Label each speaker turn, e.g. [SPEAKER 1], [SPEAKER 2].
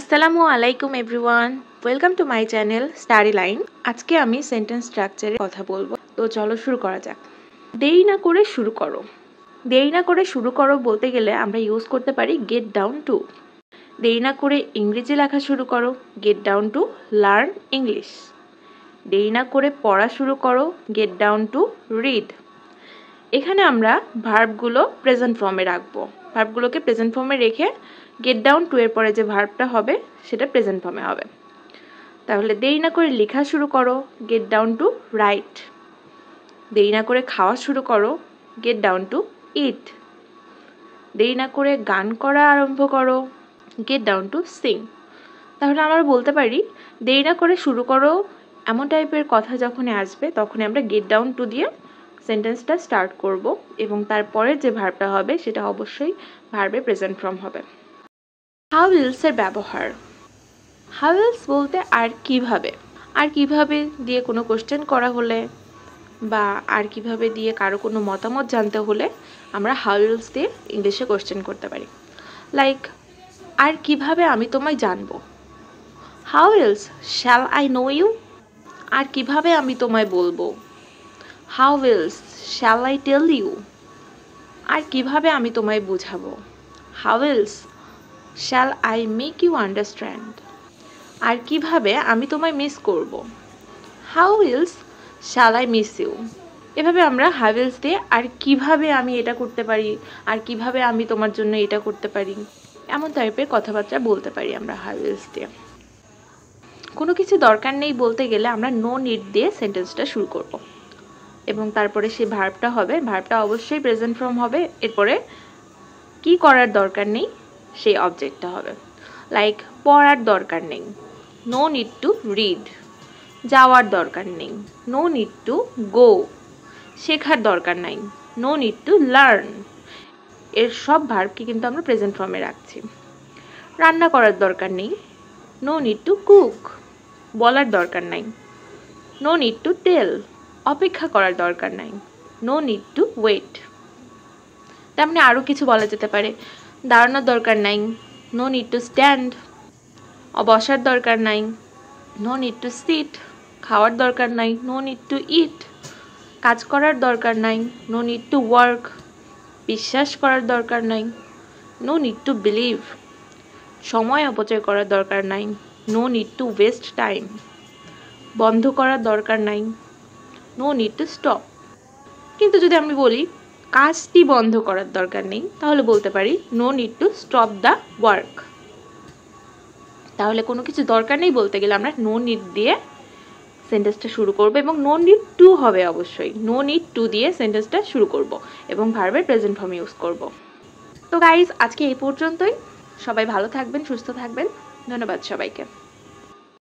[SPEAKER 1] আসসালামু আলাইকুম everyone, welcome to my channel study line. আজকে আমি সেন্টেন্স স্ট্রাকচারে কথা বলবো। তো চলো শুরু করা যাক। দেরি না করে শুরু করো। দেরি না করে শুরু করো বলতে গেলে আমরা ইউজ করতে পারি গেট ডাউন টু। দেরি না করে ইংরেজি লেখা শুরু করো, get down to learn English. দেরি না করে পড়া শুরু করো, গেট ডাউন টু রিড। এখানে আমরা ভার্বগুলো প্রেজেন্ট ফর্মে রাখবো। ভার্বগুলোকে প্রেজেন্ট ফর্মে রেখে গেট ডাউন টু এর পরে যে ভার্বটা হবে সেটা প্রেজেন্ট ফর্মে হবে। তাহলে দেরি না করে লেখা শুরু করো, গেট ডাউন টু রাইট। দেরি না করে খাওয়া শুরু করো, গেট ডাউন টু ইট। দেরি না করে গান করা আরম্ভ করো, গেট ডাউন টু সিং। তাহলে আমরা বলতে পারি দেরি না করে শুরু করো এমন টাইপের কথা যখনই আসবে তখনই আমরা গেট ডাউন টু দিয়ে সেন্টেন্সটা স্টার্ট করব এবং তারপরে যে ভার্বটা হবে সেটা অবশ্যই ভার্বের প্রেজেন্ট ফর্ম হবে। হাউ উইলসের ব্যবহার। হাউ উইলস বলতে আর কিভাবে দিয়ে কোনো কোশ্চেন করা হলে বা আর কিভাবে দিয়ে কারো কোনো মতামত জানতে হলে আমরা হাউ উইলস দিয়ে ইংলিশে কোশ্চেন করতে পারি। লাইক, আর কিভাবে আমি তোমায় জানবো। How else shall I know you. আর কিভাবে আমি তোমায় বলবো। How else shall I tell you. আর কিভাবে আমি তোমায় বুঝাবো। How else shall I make you understand. আর কিভাবে আমি তোমায় মিস করব। How else shall I miss you. এভাবে আমরা হাউ এলস দিয়ে আর কিভাবে আমি এটা করতে পারি, আর কিভাবে আমি তোমার জন্য এটা করতে পারি, এমন টাইপের কথাবার্তা বলতে পারি আমরা হাউ এলস দিয়ে। কোনো কিছু দরকার নেই বলতে গেলে আমরা নো নিড দিয়ে সেন্টেন্সটা শুরু করব এবং তারপরে সেই ভার্বটা হবে, ভার্বটা অবশ্যই প্রেজেন্ট ফর্ম হবে। এরপরে কি করার দরকার নেই সেই অবজেক্টটা হবে। লাইক, পড়ার দরকার নেই, নো নিড টু রিড। যাওয়ার দরকার নেই, নো নিড টু গো। শেখার দরকার নাই, নো নিড টু লার্ন। এর সব ভার্বকে কিন্তু আমরা প্রেজেন্ট ফর্মে রাখছি। রান্না করার দরকার নেই, নো নিড টু কুক। বলার দরকার নাই, নো নিড টু টেল। অপেক্ষা করার দরকার নাই, নো নিড টু ওয়েট। তেমনি আরও কিছু বলা যেতে পারে। দাঁড়ানোর দরকার নাই, নো নিড টু স্ট্যান্ড। বসার দরকার নাই, নো নিড টু সিট। খাওয়ার দরকার নাই, নো নিড টু ইট। কাজ করার দরকার নাই, নো নিড টু ওয়ার্ক। বিশ্বাস করার দরকার নাই, নো নিড টু বিলিভ। সময় অপচয় করার দরকার নাই, no need to waste time. বন্ধ করার দরকার নাই, নো নিড টু স্টপ। কিন্তু যদি আমি বলি কাজটি বন্ধ করার দরকার নেই, তাহলে বলতে পারি no need to stop the work. তাহলে কোনো কিছু দরকার নেই বলতে গেলে আমরা নো নিড দিয়ে সেন্টেন্সটা শুরু করব এবং নো নিড টু হবে অবশ্যই। নো নিড টু দিয়ে সেন্টেন্সটা শুরু করব এবং ভার্বের প্রেজেন্ট ফর্ম ইউজ করব। তো গাইজ, আজকে এই পর্যন্তই। সবাই ভালো থাকবেন, সুস্থ থাকবেন। ধন্যবাদ সবাইকে।